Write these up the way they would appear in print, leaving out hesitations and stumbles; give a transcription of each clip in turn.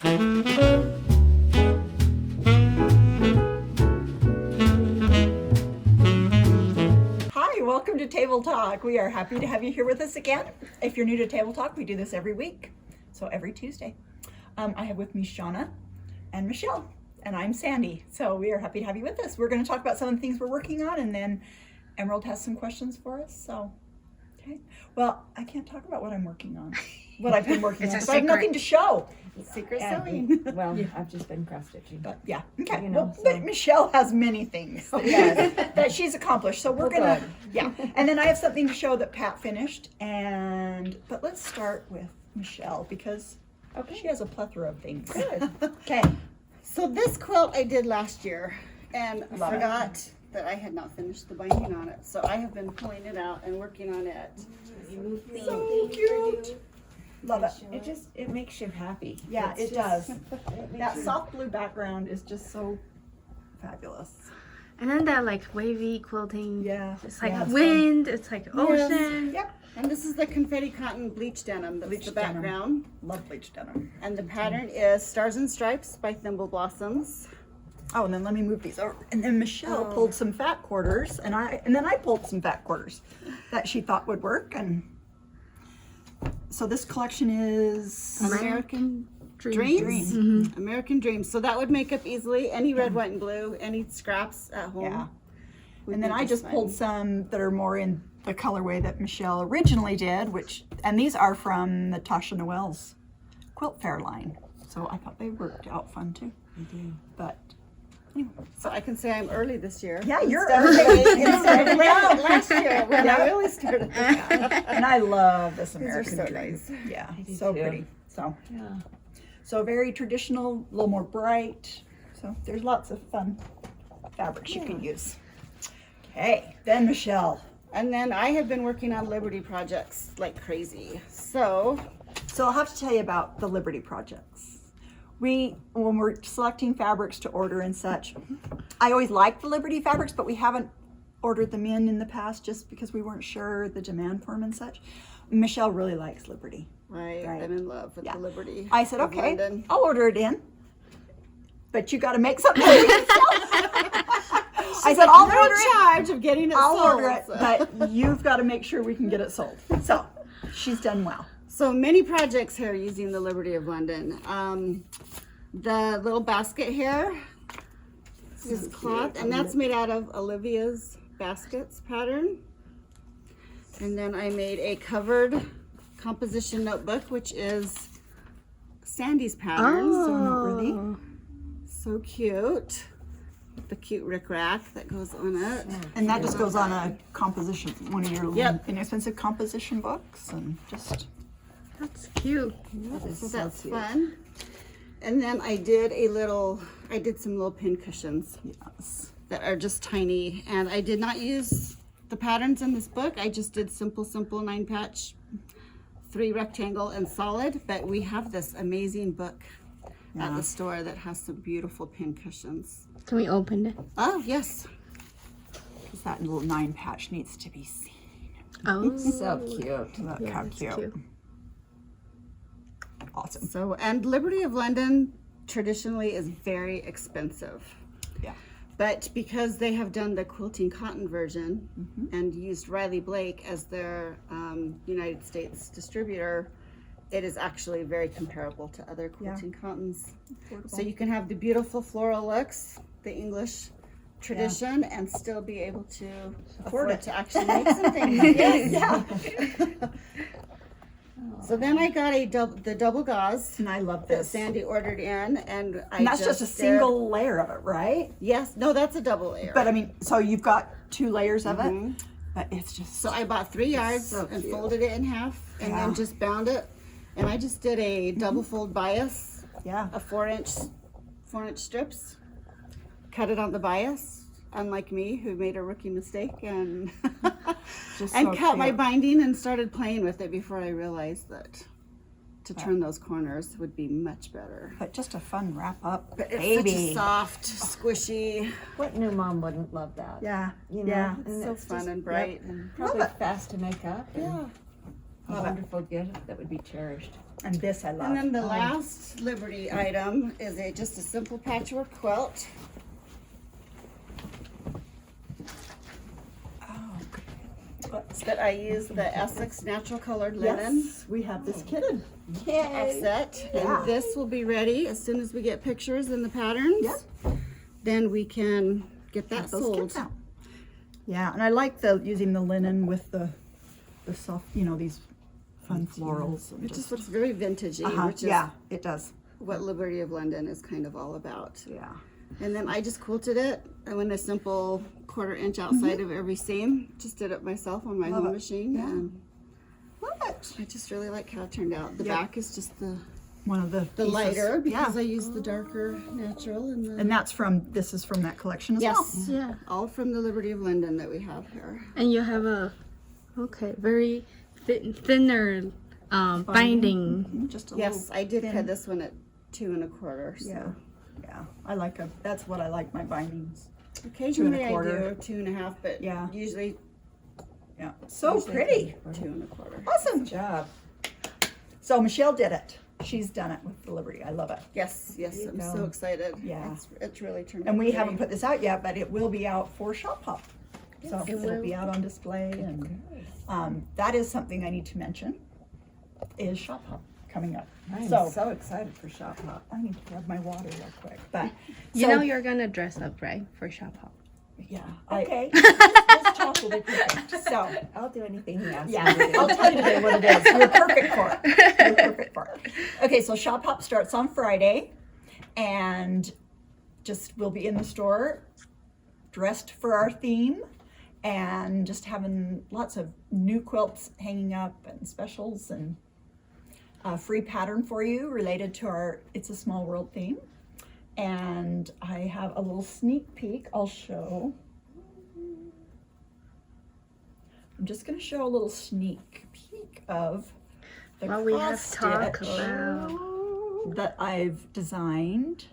Hi, welcome to Table Talk. We are happy to have you here with us again. If you're new to Table Talk, we do this every week, so every Tuesday. I have with me Shauna and Michelle, and I'm Sandy. So we are happy to have you with us. We're going to talk about some of the things we're working on, and then Emerald has some questions for us. So, okay. Well, I can't talk about what I'm working on, what I've been working on, because I have nothing to show. Secret sewing. Well, I've just been cross stitching. But yeah, okay. You know, Well, but Michelle has many things that she's accomplished. So we're gonna, yeah. And then I have something to show that Pat finished. But let's start with Michelle because she has a plethora of things. Good. Okay. So this quilt I did last year and forgot that I had not finished the binding on it. So I have been pulling it out and working on it. So cute. Love it. It makes you happy. Yeah, It's it just- does. That soft blue background is just so fabulous. And then that like wavy quilting. Yeah. It's like yeah, it's wind, it's like ocean. Yep. And this is the confetti cotton bleach denim. That's Bleach the denim. background. Love bleach denim. And the pattern is Stars and Stripes by Thimble Blossoms. Oh, and then let me move these over. And then Michelle pulled some fat quarters, and then I pulled some fat quarters that she thought would work. And so this collection is American Dreams. Dream. American Dreams. So that would make up easily any red, white, and blue, any scraps at home. Yeah. would And then be I just pulled some that are more in the colorway that Michelle originally did, and these are from the Tasha Noel's Quilt Fair line. So I thought they worked out fun too. But anyway. So I can say I'm early this year. Yeah, you're Instead of early. instead of last year when I really started. And I love this American so Dream. nice. Yeah, do so too. pretty. So Yeah. So very traditional, a little more bright. So there's lots of fun fabrics you can use. Okay, then Michelle. And then I have been working on Liberty projects like crazy. So So I'll have to tell you about the Liberty projects. When we're selecting fabrics to order and such, I always like the Liberty fabrics, but we haven't ordered them in the past just because we weren't sure the demand for them and such. Michelle really likes Liberty. Right. I'm in love with the Liberty. I said, of okay, London. I'll order it in, but you got to make something for yourself. I said, I'll You're order in it. charge of getting it I'll sold. order it, so. but you've got to make sure we can get it sold. So she's done well. So many projects here using the Liberty of London. The little basket here is cloth, and that's made out of Olivia's baskets pattern. And then I made a covered composition notebook, which is Sandy's pattern. So noteworthy. So cute. The cute rickrack that goes on it. And that just goes on a composition, one of your Yep. inexpensive composition books, and just That's cute. So that's fun. And then I did some little pin cushions yes. that are just tiny. And I did not use the patterns in this book. I just did simple 9 patch, 3 rectangle and solid. But we have this amazing book at the store that has some beautiful pin cushions. Can we open it? Oh, yes. Because that little 9 patch needs to be seen. Oh, So cute. Look how cute. Awesome. So, and Liberty of London traditionally is very expensive. Yeah. But because they have done the quilting cotton version and used Riley Blake as their United States distributor, it is actually very comparable to other quilting cottons. So you can have the beautiful floral looks, the English tradition, and still be able to afford it. to actually make something. Yes. So then I got the double gauze And I love that this. Sandy ordered in, and And that's just a single layer of it, right? Yes, no, that's a double layer. But I mean, so you've got 2 layers of it, but it's just So I bought 3 yards so and cute. folded it in half, and then just bound it. And I just did a double fold bias, yeah. a 4-inch strips, cut it on the bias. Unlike me, who made a rookie mistake and Just and so cut my cute. binding and started playing with it before I realized that to turn those corners would be much better. But just a fun wrap up, But it's baby. such a soft, squishy, What new mom wouldn't love that? Yeah. You know? Yeah. And so it's fun just- and bright. And Love probably it. fast to make up. And Yeah. a wonderful gift that would be cherished. And this I love. And then the last Liberty item is just a simple patchwork quilt. That I use the Essex natural colored linen Yes, we have this kitted. offset. Yeah. And this will be ready as soon as we get pictures and the patterns. Yep. Then we can get that Those sold. kits out. Yeah, and I like the using the linen with the soft, these fun florals. And It just looks very vintagey, which is yeah, it does. what Liberty of London is kind of all about. Yeah. And then I just quilted it. I went a simple 1/4 inch outside of every seam. Just did it myself on my Love home it. machine. Yeah. And Love it. I just really like how it turned out. The Yep. back is just the One of the pieces. lighter because Yeah. I used the darker natural and the And this is from that collection as yes, well. Yeah. all from the Liberty of London that we have here. And you have a very thinner binding. Just a Yes, little I did thin. cut this one at 2 1/4. So. Yeah. Yeah. That's what I like my bindings. Occasionally 2 I do 2 1/2, but Yeah. usually Yeah. So pretty. 2 1/4. Awesome. Good job. So Michelle did it. She's done it with the Liberty. I love it. Yes, There you I'm go. so excited. Yeah. It's really turned out. And we great. haven't put this out yet, but it will be out for Shop Hop. So it it'll will. be out on display, and that is something I need to mention. Is Shop Hop coming up? I'm So so excited for Shop Hop. I need to grab my water real quick. But You know you're gonna dress up, right, for Shop Hop? yeah. Okay. This talk will be perfect. So I'll do anything he asks yeah, me to do. I'll tell you today what it is. You're perfect for it. You're perfect for it. Okay, so Shop Hop starts on Friday, and just we'll be in the store dressed for our theme, and just having lots of new quilts hanging up and specials and a free pattern for you related to our It's a Small World theme. And I have a little sneak peek I'll show. I'm just going to show a little sneak peek of the What we have cross talked stitch about. that I've designed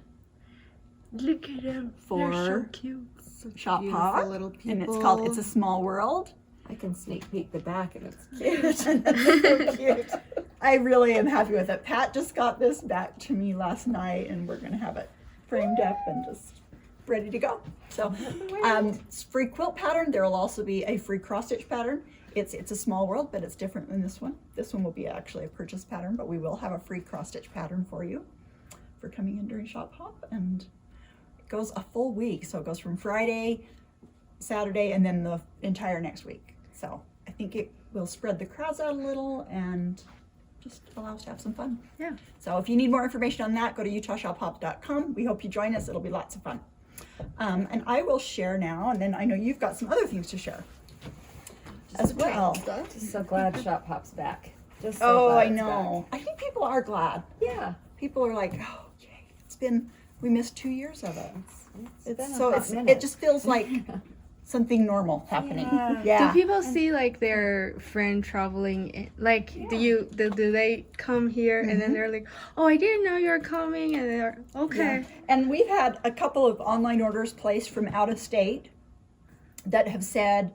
Look at them. For They're so cute. Shop beautiful Hop, little and it's people. called It's a Small World. I can sneak peek the back and it's cute. So cute. I really am happy with it. Pat just got this back to me last night, and we're going to have it framed up and just ready to go. So it's free quilt pattern. There will also be a free cross stitch pattern. It's a small world, but it's different than this one. This one will be actually a purchase pattern, but we will have a free cross stitch pattern for you for coming in during Shop Hop. And it goes a full week. So it goes from Friday, Saturday, and then the entire next week. So I think it will spread the crowds out a little and just allow us to have some fun. Yeah. So if you need more information on that, go to utahshophop.com. We hope you join us. It'll be lots of fun. And I will share now, and then I know you've got some other things to share as well. Just so glad Shop Hop's back. Just so Oh, glad I it's know. I think people are glad. back. Yeah. People are like, oh, yay. We missed 2 years of it. It's been a So hot it minute. just feels like something normal happening. Yeah. Yeah. Do people see like their friend traveling? Like, do they come here and then they're like, "Oh, I didn't know you're coming," and they're okay. Yeah. And we've had a couple of online orders placed from out of state that have said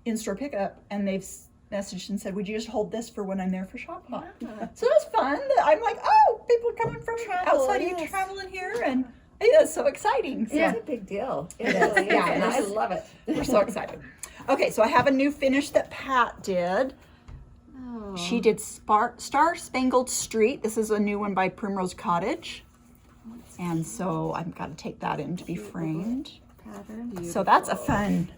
in-store pickup, and they've messaged and said, would you just hold this for when I'm there for Shop Hop? So that's fun. I'm like, oh, people are coming from outside of you yes. traveling here, and it's so exciting. So Yeah. It's a big deal. It is. really is, Yeah, and it I is. love it. we're so excited. Okay, so I have a new finish that Pat did. Oh. She did Star Spangled Street. This is a new one by Primrose Cottage. And so I've got to take that in to be framed. Pattern. So that's a fun,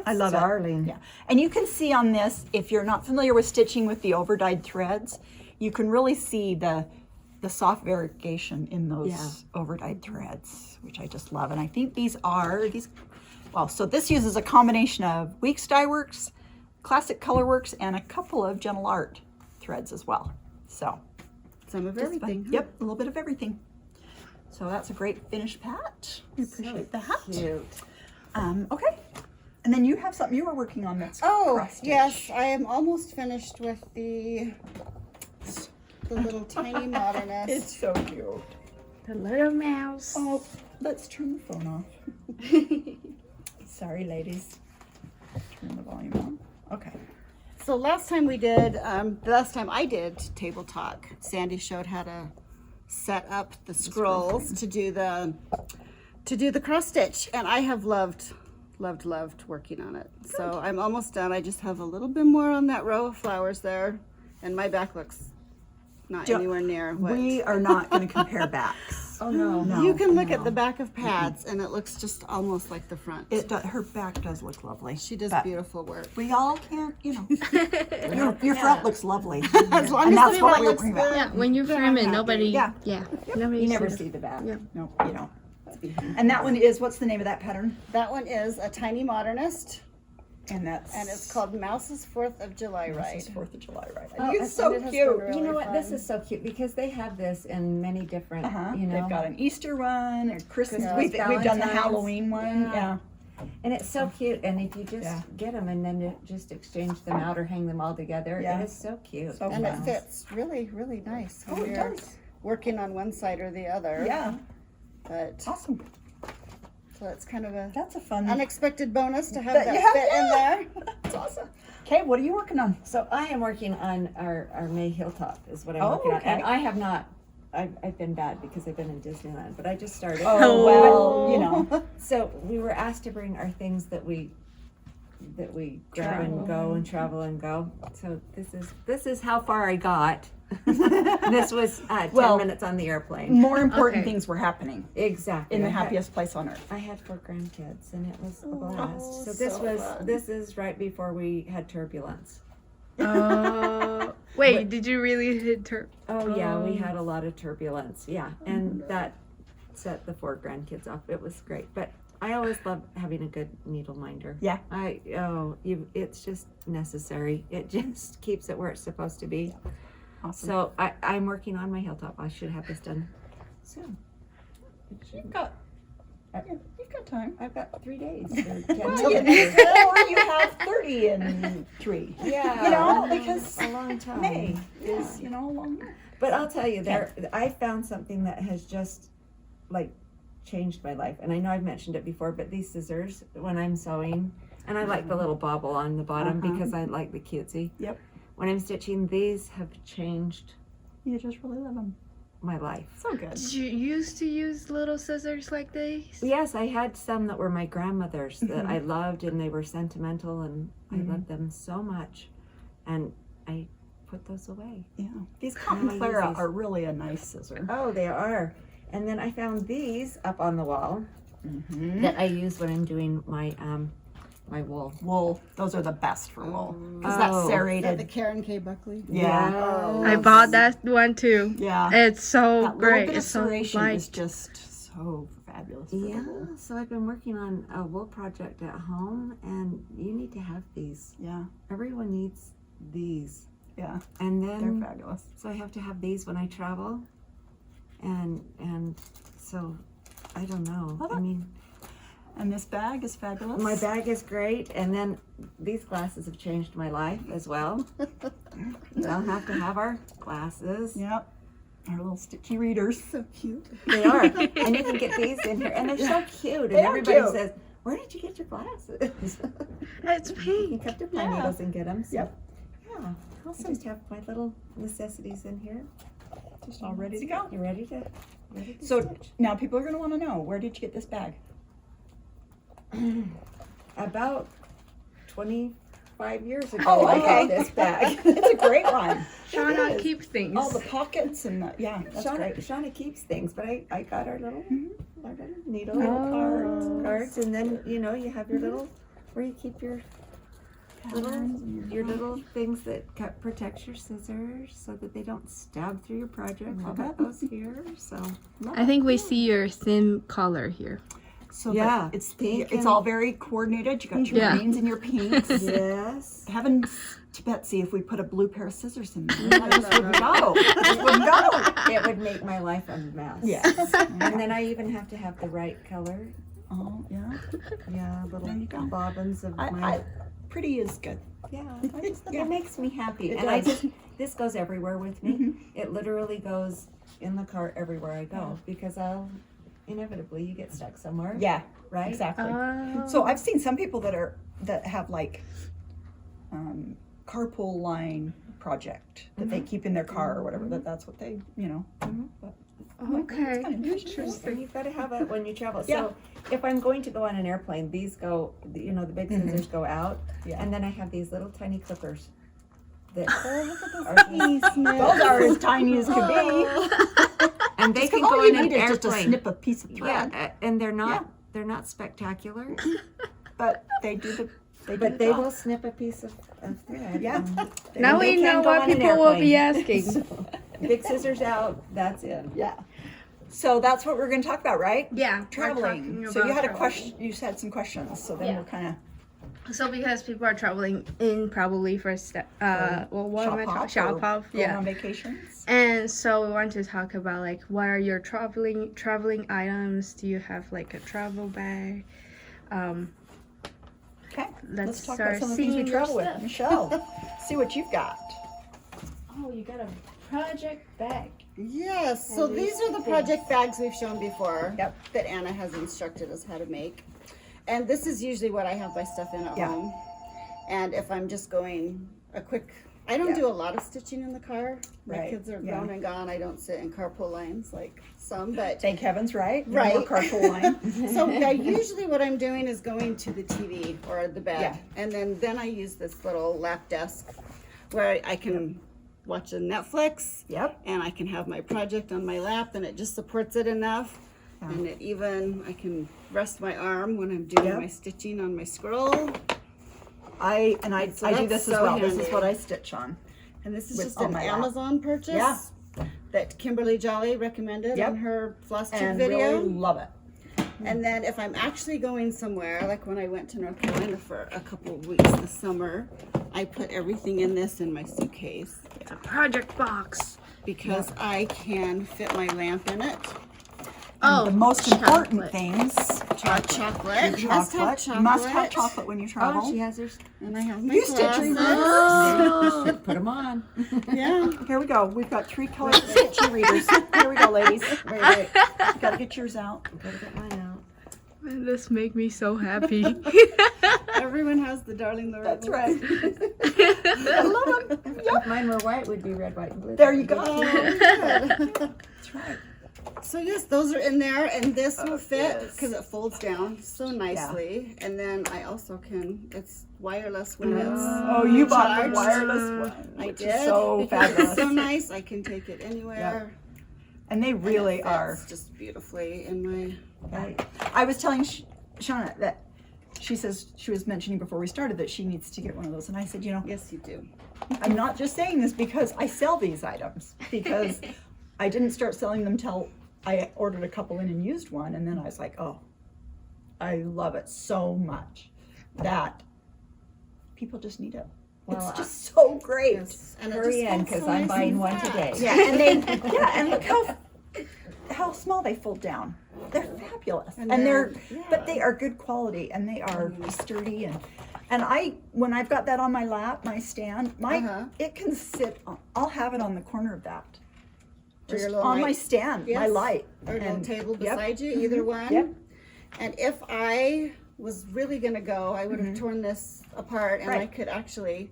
I love it. darling. Yeah. And you can see on this, if you're not familiar with stitching with the overdyed threads, you can really see the soft variegation in those overdyed threads, which I just love. And I think so this uses a combination of Weeks Dye Works, Classic Color Works, and a couple of Gentle Art threads as well. So Some of just fun. everything. huh? Yep, a little bit of everything. So that's a great finish, Pat. We appreciate that. Cute. Okay. And then you have something you were working on that's Oh, cross-stitch. yes, I am almost finished with the little tiny modernist. It's so cute. The little mouse. Oh, let's turn the phone off. Sorry, ladies. Turn the volume on. Okay. So last time I did Table Talk, Sandy showed how to set up the scrolls to do the cross stitch, and I have loved working on it. So I'm almost done. I just have a little bit more on that row of flowers there, and my back looks not anywhere near what. We are not going to compare backs. Oh no. No. You can look at the back of Pat's, and it looks just almost like the front. Her back does look lovely. She does but beautiful work. We all can't, your front looks lovely. As long And as that's the what front we're looks worried good. about. Yeah, when you frame it, nobody. Yeah. Nobody. You never sees see the back. Yeah. No, you don't. And that one is, what's the name of that pattern? That one is a tiny modernist, And it's called Mouse's 4th of July Ride. It's 4th of July, right? Oh, It's so and it has cute. been really You know what? This fun. is so cute because they have this in many different, you know. They've got an Easter one, a Christmas. Christmas, We've done the Valentine's. Halloween one. Yeah. Yeah. And it's so cute. And if you just Yeah. get them and then just exchange them out or hang them all together, Yeah. it is so cute. So And it fun. fits really, really nice when Oh, it you're does. working on one side or the other. Yeah. But Awesome. so it's kind of a That's a fun. unexpected bonus to have That that you have fit in that. there. That's awesome. Okay, what are you working on? So I am working on our May Hilltop is what I'm Oh, working on. okay. And I have not, I've been bad because I've been in Disneyland, but I just started. Oh, well, you know. So we were asked to bring our things that we grab and go and travel and go. So this is how far I got. This was 10 Well, minutes on the airplane. More important Okay. things were happening Exactly. in the I had- happiest place on earth. I had 4 grandkids and it was a blast. So fun. this is right before we had turbulence. Oh, wait, did you really hit her? Oh yeah, we Oh. had a lot of turbulence. Yeah, and that set the 4 grandkids off. It was great, but I always love having a good needle minder. Yeah. It's just necessary. It just keeps it where it's supposed to be. Awesome. So I'm working on my Hilltop. I should have this done soon. You've got time. I've got 3 days. Well, you have 30 and 3. Yeah, You know, because a long time. May is, a long month. But I'll tell you, I found something that has just like changed my life. And I know I've mentioned it before, but these scissors when I'm sewing, and I like the little bobble on the bottom because I like the cutesy. Yep. When I'm stitching, these have changed You just really love them. my life. So good. Did you used to use little scissors like these? Yes, I had some that were my grandmother's that I loved, and they were sentimental, and I loved them so much. And I put those away. Yeah. These Cotton I use Clara these. are really a nice scissor. Oh, they are. And then I found these up on the wall Mm-hmm. that I use when I'm doing my my wool. Wool. Those are the best for wool. Because that's Oh. Is that the serrated. Karen K. Buckley? Yeah. I bought that one too. Yeah. It's so That little great. bit of It's so serration light. is just so fabulous. For the Yeah, wool. so I've been working on a wool project at home, and you need to have these. Yeah. Everyone needs these. Yeah. And They're then, fabulous. so I have to have these when I travel, and so I don't know. Love I it. mean, And this bag is fabulous. my bag is great, and then these glasses have changed my life as well. We don't have to have our glasses. Yep. Our little sticky readers. So cute. They are, and you can get these in here, and they're so cute. And They are everybody cute. says, "Where did you get your glasses?" It's You pink. come to Pine Yeah. Needles and get them. So, Yep. Yeah. I just have my little necessities in here. Just all ready to go. You ready to So stitch? now people are going to want to know, where did you get this bag? About 25 years ago, Oh, I okay. got this bag. It's a great one. Shauna is. keeps things. All the pockets and the, yeah, that's great. Shauna keeps things, but I got our little needle Oh. cards, and then you have your little where you keep your little things that protects your scissors so that they don't stab through your project. I got those here, so I think we see your thin color here. So Yeah, it's pink it's and- all very coordinated. You got your Yeah. greens and your pinks. yes. Heavens to Betsy, if we put a blue pair of scissors in there, I just wouldn't go. I just wouldn't go. It would make my life a mess. Yes. And then I even have to have the right color. Oh yeah. Yeah, little There you go. bobbins of my. I pretty is good. Yeah, Yeah. it makes me happy, It and I does. just this goes everywhere with me. It literally goes in the cart everywhere I go because I'll inevitably you get stuck somewhere. Yeah. Right. Exactly. Oh. So I've seen some people that have like carpool line project that they keep in their car or whatever. That's what they, you know. But, Okay. kind of interesting. And you've got to have it when you travel. Yeah. So if I'm going to go on an airplane, these go, you know, the big scissors go out. Yeah. And then I have these little tiny clippers. That Those are as tiny as could be. and they can All go you in an need is just to airplane. snip a piece of thread. Yeah, and they're not spectacular, But they do the. but they will snip a piece of thread. Yeah. Now they we can know go what on an people will be airplane. asking. Big scissors out. That's it. Yeah. So that's what we're going to talk about, right? Yeah, we're Traveling. talking So you about had a traveling. question. You had some questions. So then Yeah. we'll kind of So because people are traveling in probably for what am I talking? Shop off, yeah. on vacations. And so we want to talk about like what are your traveling items? Do you have like a travel bag? Okay. Let's talk start about some of the things we seeing your travel with. stuff. Michelle, see what you've got. Oh, you got a project bag. Yes, so these are the project bags we've shown before. Yep. That Anna has instructed us how to make. And this is usually what I have my stuff in at Yeah. home. And if I'm just going I don't Yeah. do a lot of stitching in the car. My Right, kids are yeah. grown and gone. I don't sit in carpool lines like some, but Thank heavens, right? No Right. more carpool line. so usually what I'm doing is going to the TV or the bed. Yeah. And then I use this little lap desk where I can watch a Netflix. Yep. And I can have my project on my lap and it just supports it enough. Yeah. And I can rest my arm when I'm doing Yep. my stitching on my scroll. I So do that's this as so well. This is handy. what I stitch on. And this is With just on an my lap. Amazon purchase Yeah. that Kimberly Jolly recommended Yep. on her floss tube And video. really love it. And then if I'm actually going somewhere, like when I went to North Carolina for a couple of weeks this summer, I put everything in this in my suitcase It's a project box. because I can fit my lamp in it. The most important chocolate. things. Chocolate. Your Must have chocolate. You must have chocolate when you travel. Oh, she has hers. And I have my You stitch your glasses. Put them on. Yeah. Here we go. We've got 3 color stitchy readers. Here we go, ladies. Wait. You gotta get yours out. Gotta get mine out. This make me so happy. Everyone has the darling Laura. That's right. I love them. If mine were white, would be red, white, and blue. There you go. Oh, good. That's right. So yes, those are in there, and this will fit yes. because it folds down so nicely. And then I also it's wireless when it's Oh, you bought the charged. wireless one, I which did. is so It's fabulous. so nice. I can take it anywhere. And they and really it are. fits just beautifully in my Right. I was telling Shauna that she says she was mentioning before we started that she needs to get one of those, and I said, you know, Yes, you do. I'm not just saying this because I sell these items, because I didn't start selling them till I ordered a couple in and used one, and then I was like, oh, I love it so much that people just need it. Well, it's just so great. Yes. And it Hurry just in, folds because so I'm nice buying and one flat. today. Yeah, and look how small they fold down. They're fabulous, and they're but they are good quality, and they are sturdy, and when I've got that on my lap, my stand, it can sit. I'll have it on the corner of that, Or your just little on my light. stand, my Yes. light, Or a little and table yep. beside you, either one. Yep. And if I was really gonna go, I would have torn this apart, and I Right. could actually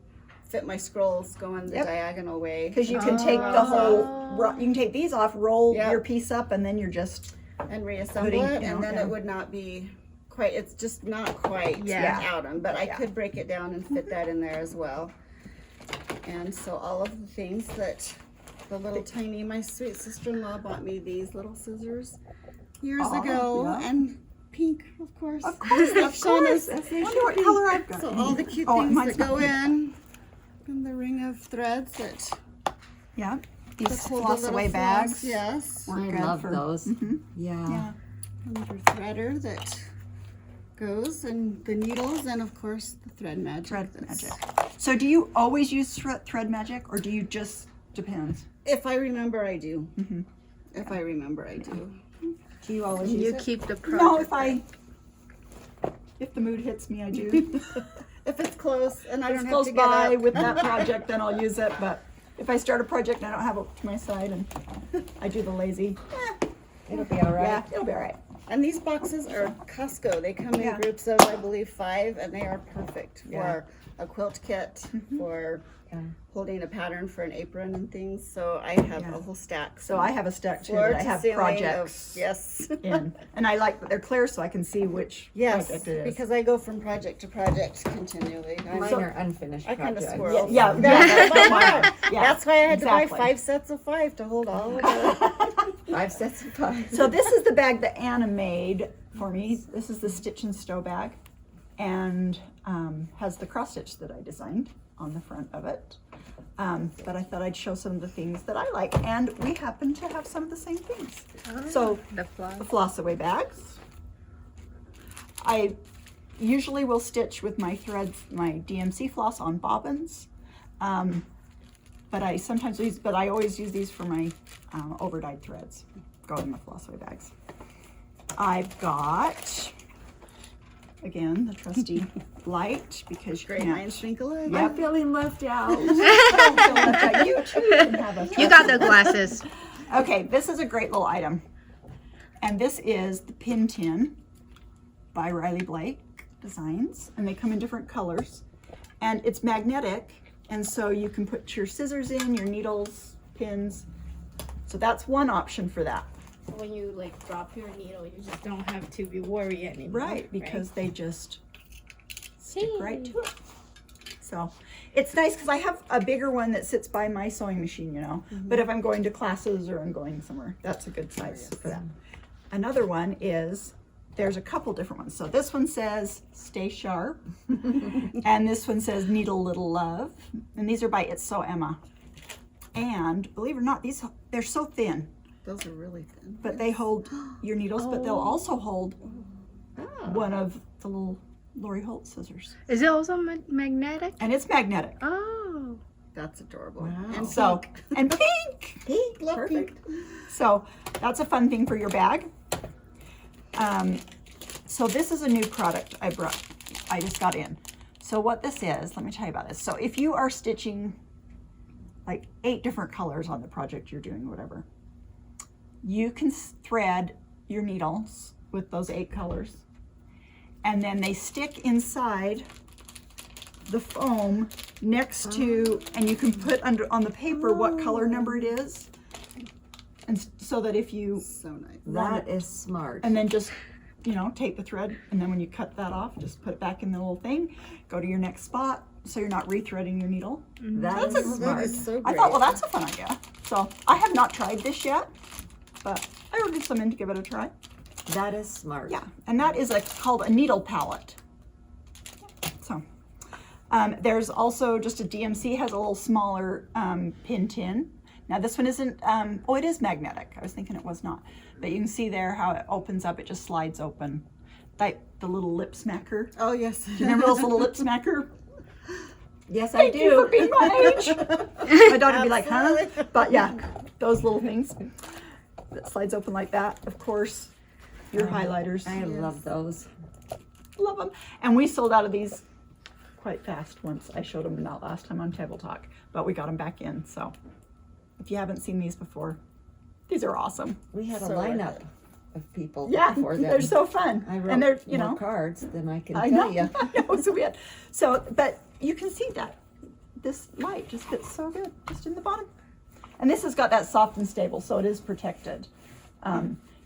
fit my scrolls going the Yep. diagonal way. Because you can take the whole, you can take these off, roll Yep. your piece up, and then you're just And reassemble putting, it, you know, and then yeah. it would not be quite. It's just not quite Yeah. without them. But I Yeah. could break it down and fit that in there as well. And so all of the things that the little tiny, my sweet sister-in-law bought me these little scissors years ago, yeah. and pink, of course. Of course, That's of course. Shauna's. Wonder what color I've got. So all the cute Oh, things mine's that go not in, and the ring of threads that Yeah, these hold the floss little away floss, bags. Yes. work I good love for- those. Mhm. Yeah. Yeah. And your threader that goes, and the needles, and of course the thread magic. Thread that's- magic. So do you always use thread magic, or do you just depends? If I remember, I do. Mhm. If I remember, I do. Do you always use You it? keep the project. No, if the mood hits me, I do. If it's close and I If don't it's have close to get by up. with that project, then I'll use it. But if I start a project and I don't have it to my side, and I do the lazy, It'll be all right. yeah, it'll be all right. And these boxes are Costco. They come in Yeah. groups of, I believe, 5, and they are perfect Yeah. for a quilt kit, for Yeah. holding a pattern for an apron and things. So I have Yeah. a whole stack. So I have a stack too Floor that I to have ceiling projects yes. in. And I like that they're clear so I can see which Yes, project it is. because I go from project to project continually. Mine So- are unfinished I kind of projects. squirrel. Yeah, That's mine. Yeah, That's why I had to buy exactly. 5 sets of 5 to hold all of it. 5 sets of 5. So this is the bag that Anna made for me. This is the Stitch and Stow bag, and has the cross stitch that I designed on the front of it. But I thought I'd show some of the things that I like, and we happen to have some of the same things. So The floss. the floss away bags. I usually will stitch with my threads, my DMC floss on bobbins. But I sometimes use, but I always use these for my over dyed threads. Go in the floss away bags. I've got, again, the trusty light, because you Great can't. minds think alike. Yep. I'm feeling left out. You too can have a You got the glasses. Okay, this is a great little item. And this is the Pin Tin by Riley Blake Designs. And they come in different colors. And it's magnetic. And so you can put your scissors in, your needles, pins. So that's one option for that. When you like drop your needle, you just don't have to be worried anymore. Right, because they just stick Hey. right to it. So it's nice because I have a bigger one that sits by my sewing machine, you know. But if I'm going to classes or I'm going somewhere, that's a good size for that. Another one is, there's a couple different ones. So this one says Stay Sharp, and this one says Needle Little Love, and these are by It's So Emma. And believe it or not, they're so thin, Those are really thin. but they hold your needles, but they'll also hold one of the little Lori Holt scissors, Is it also magnetic? and it's magnetic. Oh. That's adorable. Wow. And So pink. and pink. Pink, love Perfect. pink. So that's a fun thing for your bag. So this is a new product I just got in. So what this is, let me tell you about this. So if you are stitching like 8 different colors on the project you're doing, whatever, you can thread your needles with those 8 colors, and then they stick inside the foam next to, and you can put under on the paper what color number it is, and so that if you So nice. That is smart. and then just, you know, take the thread, and then when you cut that off, just put it back in the little thing, go to your next spot, so you're not rethreading your needle. That That's is a- That smart. is so I great. thought, well, that's a fun idea. So I have not tried this yet, but I ordered some in to give it a try. That is smart. Yeah, and that is called a needle palette. So there's also just a DMC has a little smaller pin tin. Now this one isn't, oh, it is magnetic. I was thinking it was not. But you can see there how it opens up. It just slides open. Like the little lip smacker. Oh, yes. Do you remember those little lip smacker? Yes, I Thank you for do. being my age. My daughter would be like, huh? Absolutely. But yeah, those little things that slides open like that. Of course, your highlighters. I love those. Love them. And we sold out of these quite fast once. I showed them that last time on Table Talk, but we got them back in. So if you haven't seen these before, these are awesome. We had a So worth lineup it. of people Yeah, before them. they're so fun. I wrote And they're, you more know, cards than I can I tell know, you. I know, so we had, so, but you can see that this light just fits so good, just in the bottom. And this has got that soft and stable, so it is protected.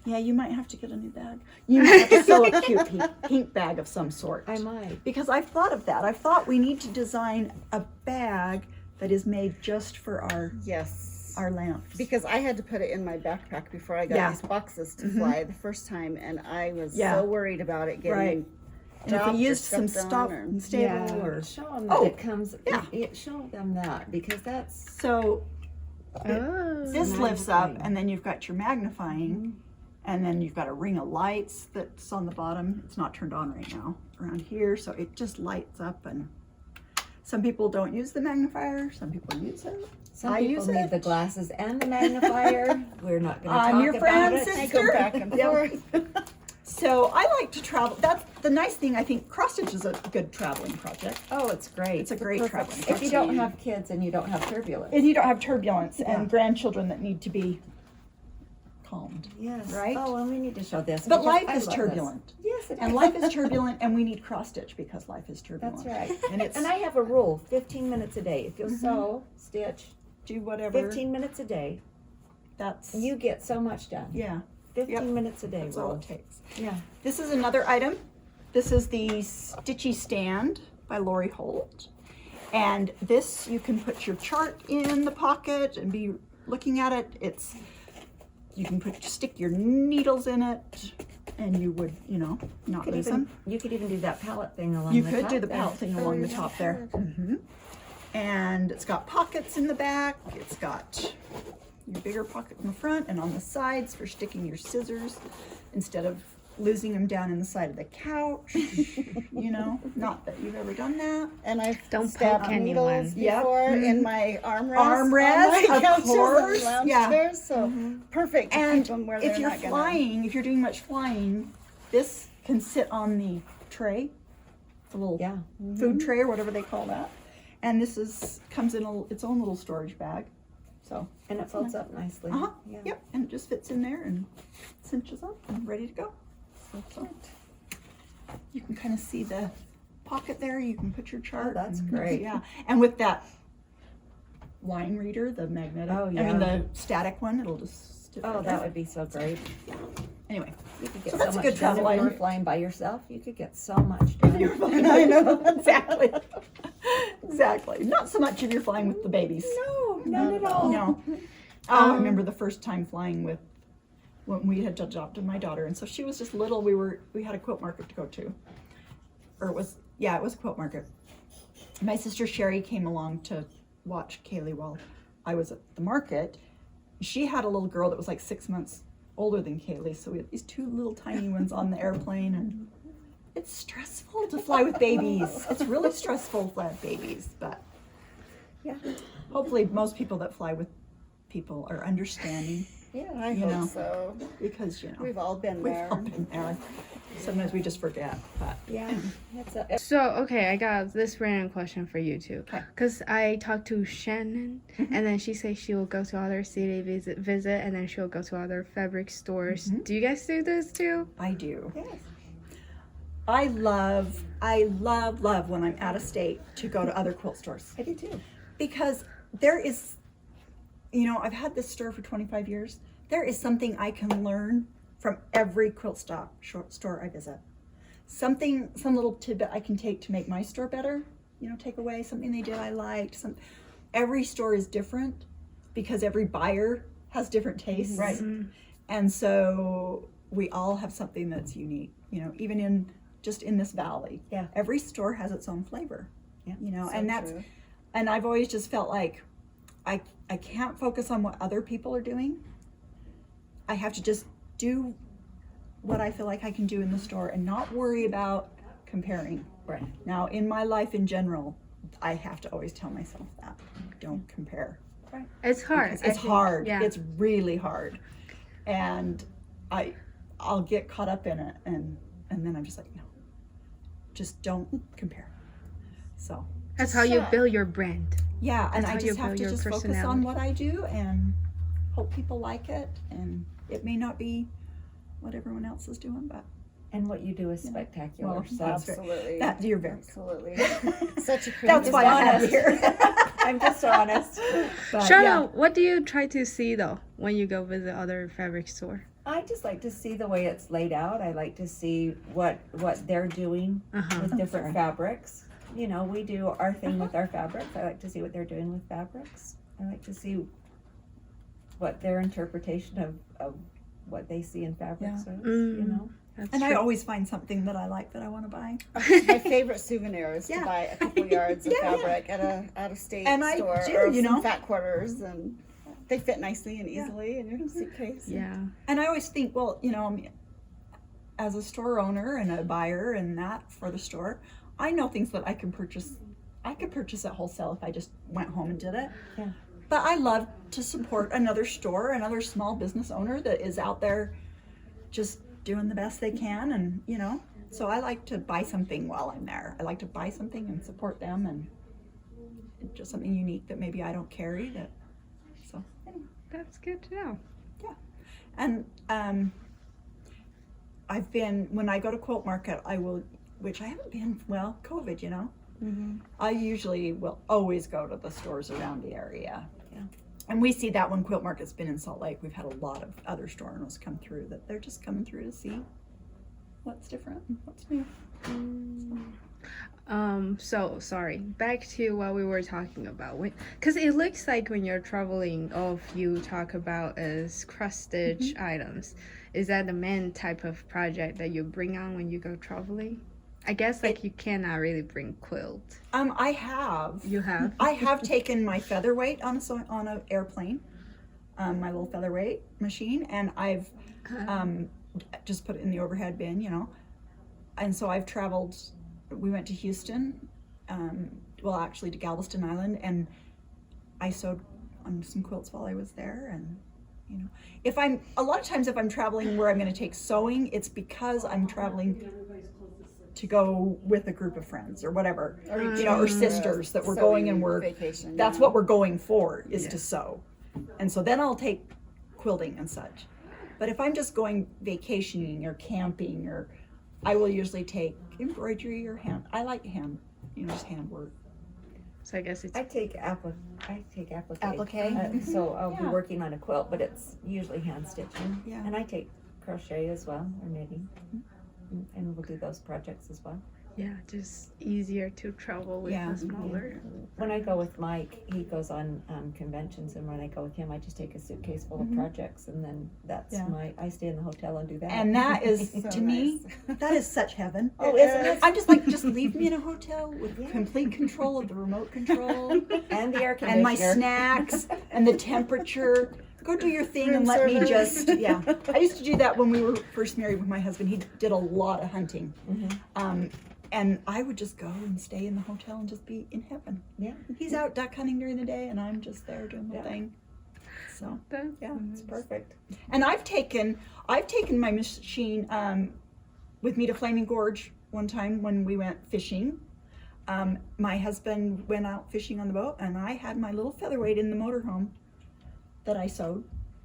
Yeah, you might have to get a new bag. You might have to sew a cute pink bag of some sort. I might. Because I've thought of that. I've thought we need to design a bag that is made just for Yes. our lamps. Because I had to put it in my backpack before I got Yeah. these boxes to fly the first time, and I was Yeah. so worried about it getting Right. And if dropped we or used some stepped stop on or- and stable or Show them that Oh, it comes. yeah. Show them that because that's so Oh. this lifts up, Magnifying. and then you've got your magnifying, and then you've got a ring of lights that's on the bottom. It's not turned on right now around here, so it just lights up. And some people don't use the magnifier, some people use it. some I people use need it. the glasses and the magnifier. We're not going to I'm talk your about friend, it. sister. I go back and Yeah. forth. So I like to travel. That's the nice thing. I think cross stitch is a good traveling project. Oh, it's great. It's a great traveling If project. you don't have kids and you don't have turbulence. And you don't have turbulence Yeah. and grandchildren that need to be calmed. Yes. Right? Oh, and we need to show this. But because life I is love turbulent. this. Yes, it And is. life is turbulent, and we need cross stitch because life is turbulent. That's right. And it's And I have a rule: 15 minutes a day. If you'll Mhm. sew, stitch, do whatever. 15 minutes a day, That's you get so much done. yeah. 15 minutes a day. That's all rule. it takes. Yeah. This is another item. This is the Stitchy Stand by Lori Holt. And this, you can put your chart in the pocket and be looking at it. You can stick your needles in it, and you would, not lose them. You could even do that palette thing along You the could top do the there. palette thing along the top there. And it's got pockets in the back. It's got your bigger pocket in the front and on the sides for sticking your scissors instead of losing them down in the side of the couch. Not that you've ever done that. And I've Don't stabbed poke needles anyone. Yep. before Mhm. in my armrest. Armrest, on my of couches course. and lounge Yeah. chairs, so perfect to And keep them where if they're you're not gonna. flying, if you're doing much flying, this can sit on the tray, the little Yeah. food tray or whatever they call that. And this comes in its own little storage bag. So, And it folds up nicely. uh-huh, Yeah. yep, and it just fits in there and cinches up and ready to go. So, you can kind of see the pocket there. You can put your chart. Oh, that's and- great. Yeah, and with that line reader, the magnetic, Oh, I mean yeah. the static one, it'll just stick Oh, right that there. would be so great. Anyway, You could get So so, that's a much good done travel if you were item. flying by yourself. You could get so much done. you're flying. I know, exactly. Exactly. Not so much if you're flying with the babies. No, none at all. No. I remember the first time flying when we had adopted my daughter, and so she was just little. We had a quilt market to go to, or it was a quilt market. My sister Sherry came along to watch Kaylee while I was at the market. She had a little girl that was like 6 months older than Kaylee, so we had these two little tiny ones on the airplane, and it's stressful to fly with babies. It's really stressful to fly with babies, but Yeah. hopefully most people that fly with people are understanding Yeah, I You hope know. so. because We've all been we've there. all been there. Sometimes we just forget, but Yeah. That's a, So, okay, I got this random question for you too. Okay. Because I talked to Shannon, and then she says she will go to other city visit, and then she'll go to other fabric stores. Do you guys do this too? I do. yes. I love when I'm out of state to go to other quilt stores I do too. because there is, I've had this store for 25 years. There is something I can learn from every quilt store I visit. Some little tidbit I can take to make my store better. Take away something they did I liked. Every store is different because every buyer has different tastes. Right. And so we all have something that's unique. Even in this valley. Yeah. Every store has its own flavor. Yeah. And that's true. and I've always just felt like I can't focus on what other people are doing. I have to just do what I feel like I can do in the store and not worry about comparing. Right. Now, in my life in general, I have to always tell myself that. Don't compare. It's hard. It's I think. hard. Yeah. It's really hard. And I'll get caught up in it and then I'm just like, no. Just don't compare. So That's how you build your brand. yeah, and That's I how you just have build to your just focus on personality. what I do and hope people like it. And it may not be what everyone else is doing, but And what you do is spectacular. Well, so that's Absolutely. that you're very. Absolutely. Such a That's why I'm honest. here. I'm just honest. But Shana, yeah, what do you try to see though when you go visit other fabric store? I just like to see the way it's laid out. I like to see what they're doing Uh-huh. with different fabrics. We do our thing with our fabrics. I like to see what they're doing with fabrics. I like to see what their interpretation of what they see in fabrics is. That's and I true. always find something that I like that I want to buy. My favorite souvenir is Yeah. to buy a couple yards of Yeah, yeah. fabric at a out of state And I store do, or you some know. fat quarters, and they fit nicely and easily in your suitcase. Yeah. And I always think, well, as a store owner and a buyer and that for the store, I know things that I can purchase. I could purchase at wholesale if I just went home and did it. Yeah. But I love to support another store, another small business owner that is out there just doing the best they can. And, so I like to buy something while I'm there. I like to buy something and support them and just something unique that maybe I don't carry. So, anyway. That's good to know. And I've been, when I go to Quilt Market, I will, which I haven't been, well, COVID, you know. I usually will always go to the stores around the area. Yeah. And we see that when Quilt Market's been in Salt Lake, we've had a lot of other store owners come through that they're just coming through to see what's different and what's new. So sorry, back to what we were talking about, because it looks like when you're traveling, all of you talk about is cross stitch items. Is that the main type of project that you bring on when you go traveling? I guess like you cannot really bring quilt. I have. You have? I have taken my featherweight on an airplane, my little featherweight machine, and I've just put it in the overhead bin, you know. And so I've traveled. We went to Houston, well, actually to Galveston Island, and I sewed on some quilts while I was there. And you know, a lot of times if I'm traveling where I'm going to take sewing, it's because I'm traveling to go with a group of friends or whatever, you know, or sisters that we're going and we're vacation. that's what we're going for is to sew. And so then I'll take quilting and such. But if I'm just going vacationing or camping, or I will usually take embroidery or hand. I like hand, you know, just handwork. So I guess it's I take applique. Applique? So I'll be Yeah. working on a quilt, but it's usually hand stitching. Yeah. And I take crochet as well, or knitting. And we'll do those projects as well. just easier to travel with Yeah. a smaller. When I go with Mike, he goes on conventions, and when I go with him, I just take a suitcase full of projects, and then that's Yeah. I stay in the hotel and do that. And that is, So to me, that is such heaven. Oh, isn't it? I'm just like, just leave me in a hotel with complete control of the remote control And the air conditioner. and my snacks and the temperature. Go do your thing and let me just, yeah. I used to do that when we were first married with my husband. He did a lot of hunting. And I would just go and stay in the hotel and just be in heaven. Yeah. He's out duck hunting during the day and I'm just there doing my Yeah. thing. So, yeah. It's perfect. And I've taken my machine with me to Flaming Gorge one time when we went fishing. My husband went out fishing on the boat, and I had my little featherweight in the motorhome that I sewed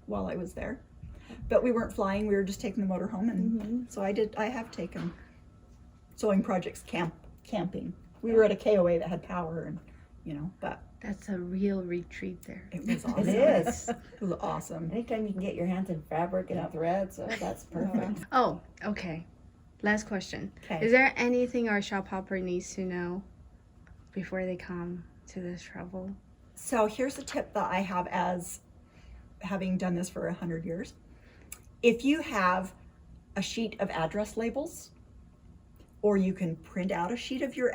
while I was there. But we weren't flying; we were just taking the motorhome, and so I have taken sewing projects camping. We were at a KOA that had power, and you know, but That's a real retreat there. it was awesome. It is. It was awesome. Anytime you can get your hands in fabric and thread, so that's perfect. Oh, okay. Last question. Okay. Is there anything our shop hopper needs to know before they come to this travel? So here's a tip that I have as having done this for 100 years. If you have a sheet of address labels, or you can print out a sheet of your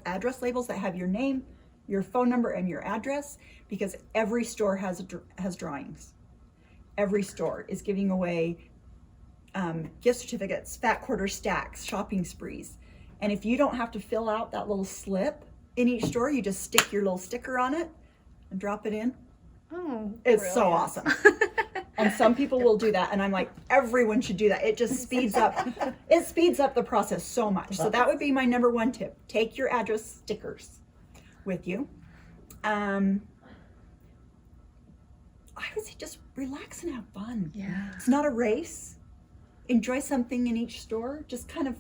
address labels that have your name, your phone number, and your address, because every store has drawings. Every store is giving away gift certificates, fat quarter stacks, shopping sprees. And if you don't have to fill out that little slip in each store, you just stick your little sticker on it and drop it in. Oh, It's so awesome. And some people will do that, and I'm like, everyone should do that. It just speeds up the process so much. So that would be my number one tip. Take your address stickers with you. I would say just relax and have fun. yeah. It's not a race. Enjoy something in each store. Just kind of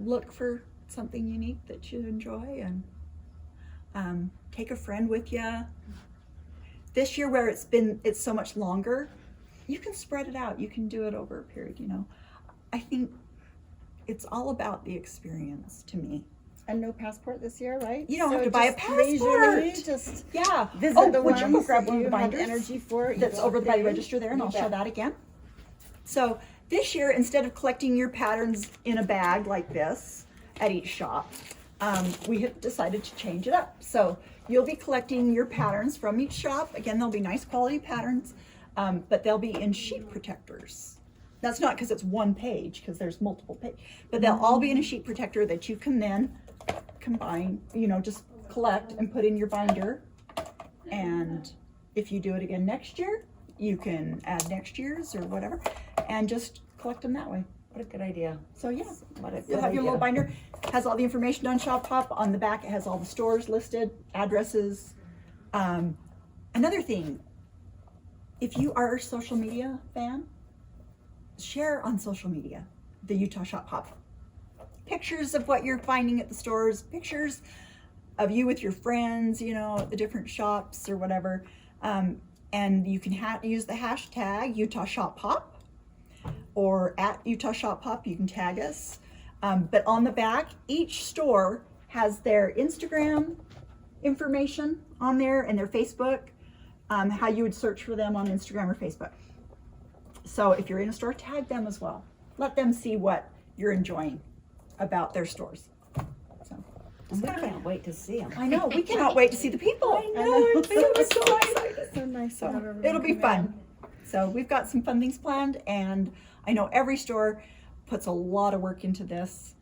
look for something unique that you enjoy, and take a friend with you. This year, where it's so much longer, you can spread it out. You can do it over a period, you know. I think it's all about the experience to me. And no passport this year, right? You don't So have to buy a just leisurely, passport. Just Yeah. visit the would you go ones grab that one of you the have binders energy for. that's over by the register there, and You I'll show bet. that again. So this year, instead of collecting your patterns in a bag like this at each shop, we have decided to change it up. So you'll be collecting your patterns from each shop. Again, they'll be nice quality patterns, but they'll be in sheet protectors. That's not because it's one page, because there's multiple pages, but they'll all be in a sheet protector that you can then combine, you know, just collect and put in your binder. And if you do it again next year, you can add next year's or whatever, and just collect them that way. What a good idea. So yeah, What a good you'll have your idea. little binder. Has all the information on Shop Hop. On the back, it has all the stores listed, addresses. Another thing, if you are a social media fan, share on social media the Utah Shop Hop. Pictures of what you're finding at the stores, pictures of you with your friends, you know, at the different shops or whatever. And you can use the hashtag Utah Shop Hop or at Utah Shop Hop. You can tag us. But on the back, each store has their Instagram information on there and their Facebook, how you would search for them on Instagram or Facebook. So if you're in a store, tag them as well. Let them see what you're enjoying about their stores. So, And we can't wait to see them. I know, we cannot wait to see the people. I know, It's so excited. So nice to have So everyone it'll be come fun. So we've got some fun things planned, and I know every store puts a lot of work into this.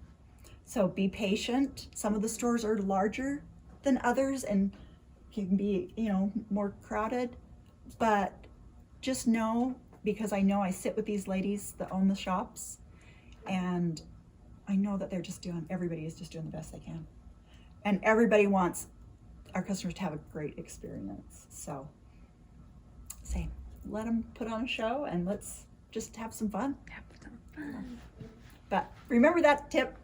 So be patient. Some of the stores are larger than others and can be, you know, more crowded. But just know, because I know I sit with these ladies that own the shops, and I know that everybody is just doing the best they can. And everybody wants our customers to have a great experience. So let them put on a show and let's just have some fun. But remember that tip,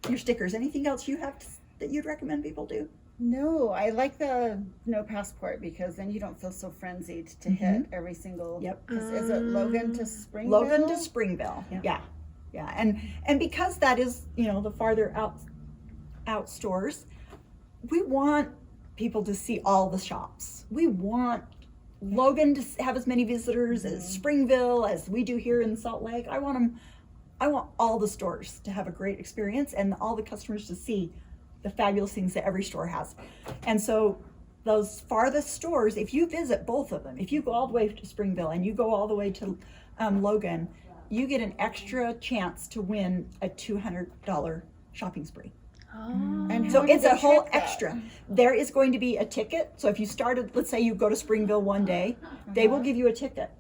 your stickers. Anything else you have that you'd recommend people do? No, I like the no passport because then you don't feel so frenzied to hit every single. Yep. Is it Logan to Springville? Logan to Springville. Yeah. Yeah. And because that is, you know, the farther out stores, we want people to see all the shops. We want Logan to have as many visitors as Springville, as we do here in Salt Lake. I want all the stores to have a great experience and all the customers to see the fabulous things that every store has. And so those farthest stores, if you visit both of them, if you go all the way to Springville and you go all the way to Logan, you get an extra chance to win a $200 shopping spree. And So how do it's they a whole check that? extra. There is going to be a ticket. So if you started, let's say you go to Springville one day, they will give you a ticket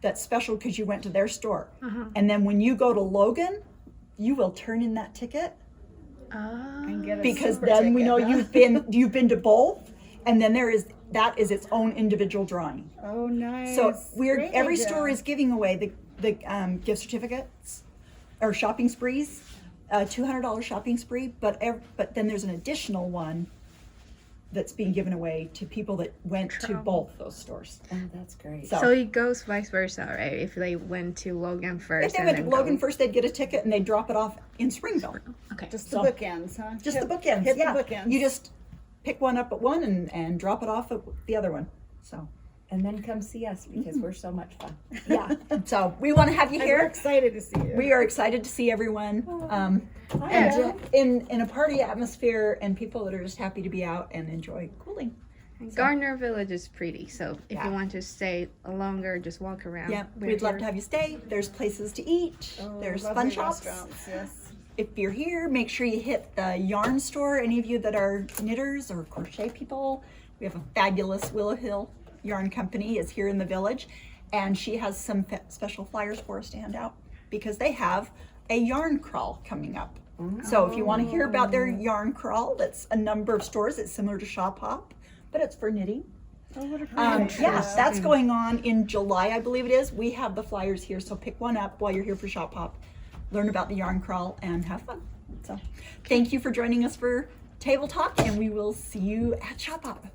that's special because you went to their store. And then when you go to Logan, you will turn in that ticket And get a because super then we ticket, know huh? you've been to both, and then that is its own individual drawing. Oh, nice. So Great every idea. store is giving away the gift certificates or shopping sprees, $200 shopping spree, but then there's an additional one that's being given away to people that went to both those stores. Oh, that's great. So, So it goes vice versa, right? If they went to Logan first. if they and went to then Logan go- first, they'd get a ticket and they'd drop it off in Springville. Okay. Just the So- bookends, huh? Just the bookends. Hit Yeah, the bookends. you just pick one up at one and drop it off at the other one. So And then come see us because we're so much fun. yeah, so we want to have you We're here. excited to see you. We are excited to see everyone. I And know. in a party atmosphere and people that are just happy to be out and enjoy cooling. And Gardner Village is pretty, so if Yeah. you want to stay longer, just walk around. Yeah, We're we'd love here. to have you stay. There's places to eat. Oh, There's lovely fun shops. restaurants, yes. If you're here, make sure you hit the yarn store. Any of you that are knitters or crochet people, we have a fabulous Willow Hill Yarn Company is here in the village, and she has some special flyers for us to hand out because they have a yarn crawl coming up. So if you want to hear about their yarn crawl, that's a number of stores. It's similar to Shop Hop, but it's for knitting. Oh, what a great idea. Yeah, that's going on in July, I believe it is. We have the flyers here, so pick one up while you're here for Shop Hop. Learn about the yarn crawl and have fun. So thank you for joining us for Table Talk, and we will see you at Shop Hop.